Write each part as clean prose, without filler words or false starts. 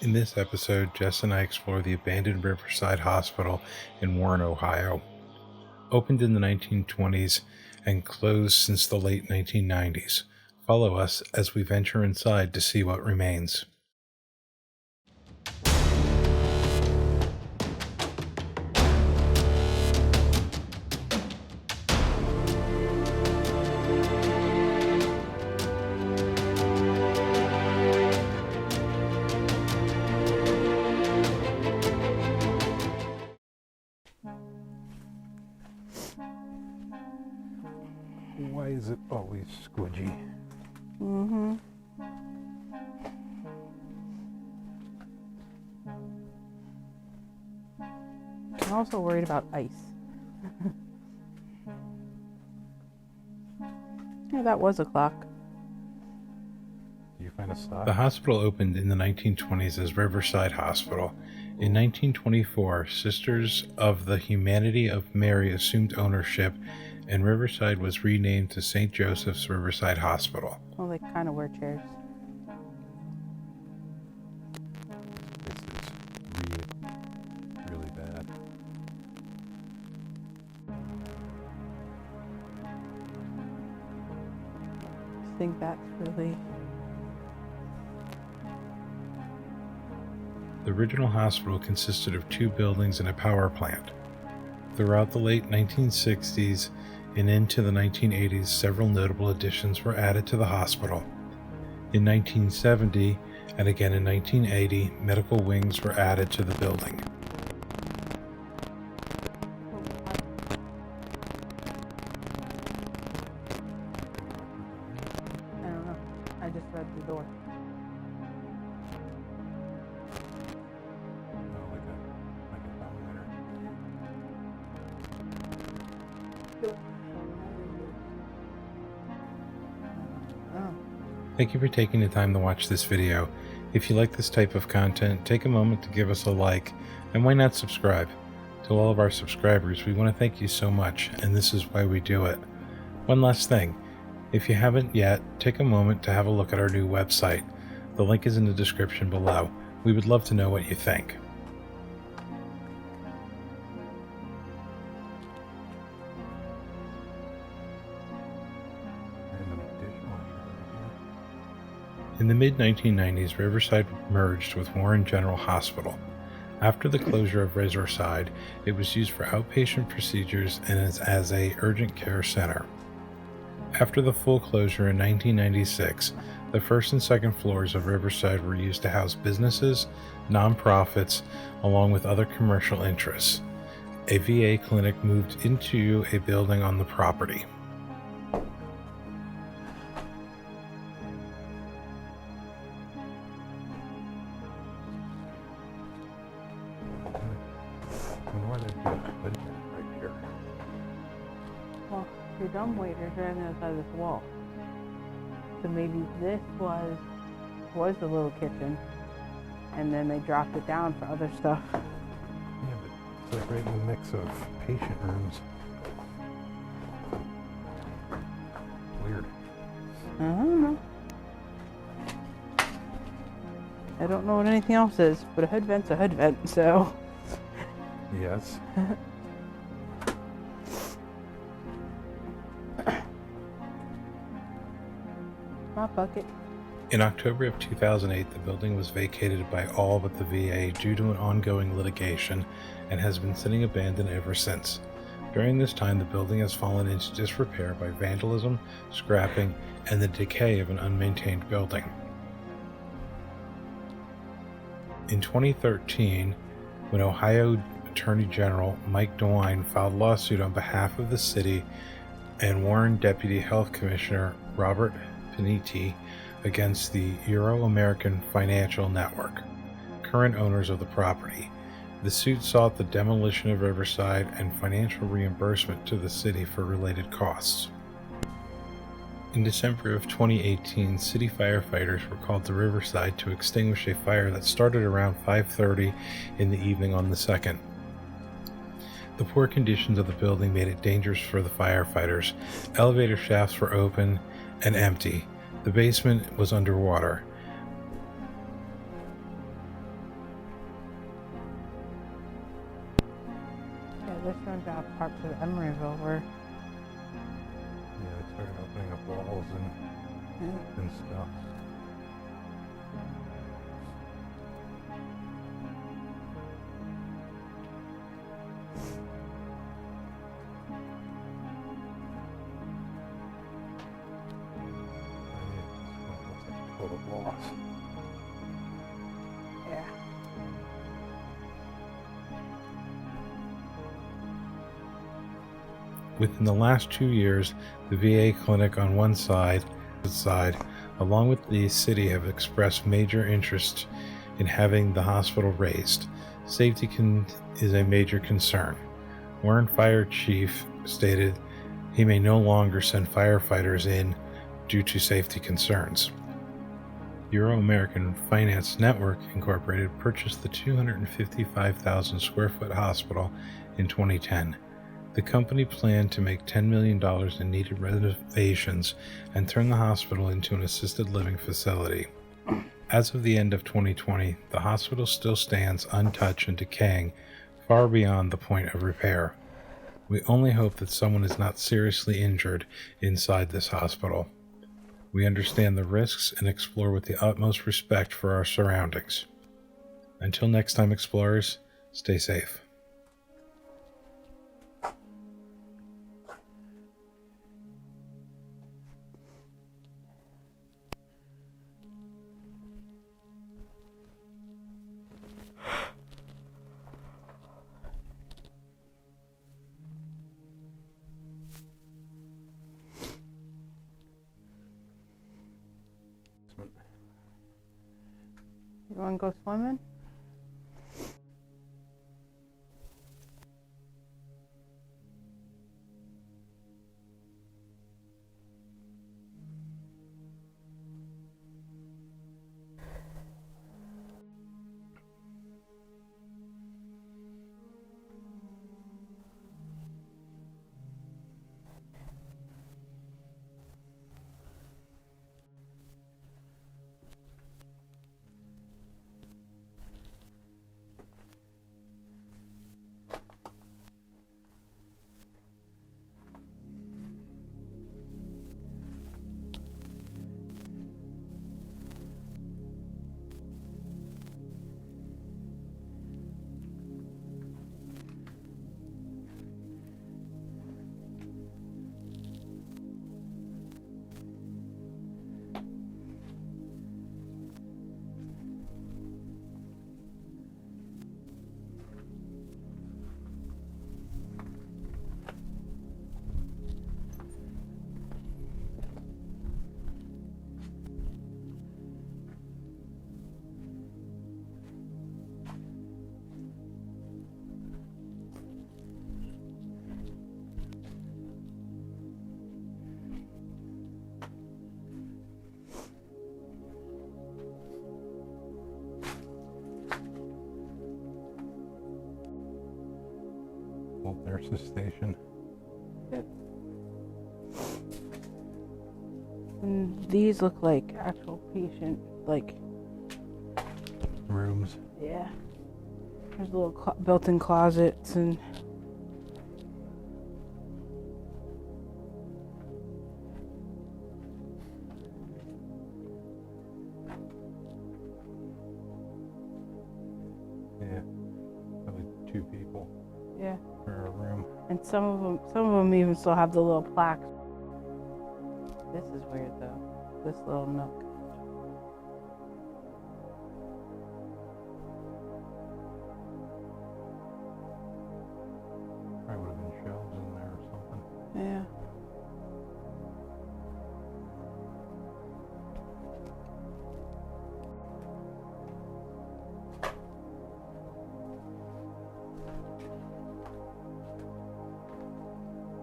In this episode, Jess and I explore the abandoned Riverside Hospital in Warren, Ohio. Opened in the 1920s and closed since the late 1990s. Follow us as we venture inside to see what remains. Why is it always squidgy? I'm also worried about ice. Yeah, that was a clock. Did you find a sock? The hospital opened in the 1920s as Riverside Hospital. In 1924, Sisters of the Humanity of Mary assumed ownership, and Riverside was renamed to St. Joseph's Riverside Hospital. Well, they kind of wear chairs. This is really bad. I think that's really... The original hospital consisted of 2 buildings and a power plant. Throughout the late 1960s and into the 1980s, several notable additions were added to the hospital. In 1970 and again in 1980, medical wings were added to the building. I don't know. I just read the door. Like a thermometer. Oh. Thank you for taking the time to watch this video. If you like this type of content, take a moment to give us a like, and why not subscribe? To all of our subscribers, we want to thank you so much, and this is why we do it. One last thing, if you haven't yet, take a moment to have a look at our new website. The link is in the description below. We would love to know what you think. In the mid-1990s, Riverside merged with Warren General Hospital. After the closure of Riverside, it was used for outpatient procedures and as a urgent care center. After the full closure in 1996, the first and second floors of Riverside were used to house businesses, nonprofits, along with other commercial interests. A VA clinic moved into a building on the property. Right here. Well, your dumbwaiters are on the other side of this wall. So maybe this was the little kitchen, and then they dropped it down for other stuff. Yeah, but it's like right in the mix of patient rooms. Weird. I don't know. I don't know what anything else is, but a hood vent's a hood vent, so... Yes. My bucket. In October of 2008, the building was vacated by all but the VA due to an ongoing litigation and has been sitting abandoned ever since. During this time, the building has fallen into disrepair by vandalism, scrapping, and the decay of an unmaintained building. In 2013, when Ohio Attorney General Mike DeWine filed a lawsuit on behalf of the city and Warren Deputy Health Commissioner Robert Paniti against the Euro-American Financial Network, current owners of the property. The suit sought the demolition of Riverside and financial reimbursement to the city for related costs. In December of 2018, city firefighters were called to Riverside to extinguish a fire that started around 5:30 in the evening on the 2nd. The poor conditions of the building made it dangerous for the firefighters. Elevator shafts were open and empty. The basement was underwater. and stuff. Total loss. Yeah. Within the last 2 years, the VA clinic on one side, along with the city, have expressed major interest in having the hospital raised. Safety is a major concern. Warren Fire Chief stated he may no longer send firefighters in due to safety concerns. Euro-American Finance Network Incorporated purchased the 255,000 square foot hospital in 2010. The company planned to make $10 million in needed renovations and turn the hospital into an assisted living facility. As of the end of 2020, the hospital still stands untouched and decaying, far beyond the point of repair. We only hope that someone is not seriously injured inside this hospital. We understand the risks and explore with the utmost respect for our surroundings. Until next time, explorers, stay safe. You want to go swimming? Old nurses station. Yep. And these look like actual patient, like, Rooms. yeah. There's little built-in closets and Yeah. Probably 2 people yeah. for a room. And some of them even still have the little plaques. This is weird though. This little nook. Probably would have been shelves in there or something. Yeah.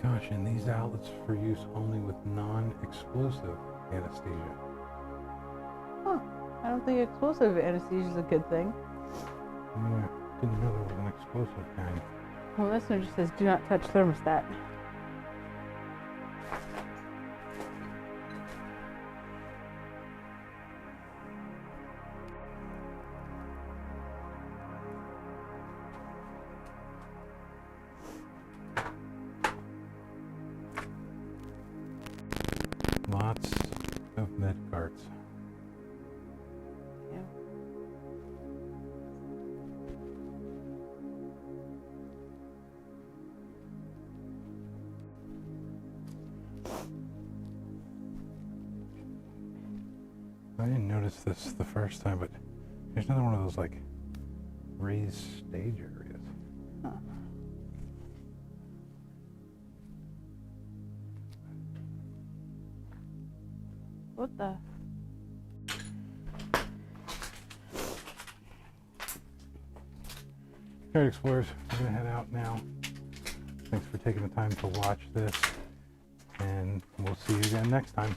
Gosh, and these outlets for use only with non-explosive anesthesia. Huh. I don't think explosive anesthesia is a good thing. Yeah, didn't know there was an explosive kind. Well, this one just says do not touch thermostat. Lots of med carts. Yeah. I didn't notice this the first time, but there's another one of those like raised stage areas. Huh. What the? Alright, explorers, we're gonna head out now. Thanks for taking the time to watch this, and we'll see you again next time.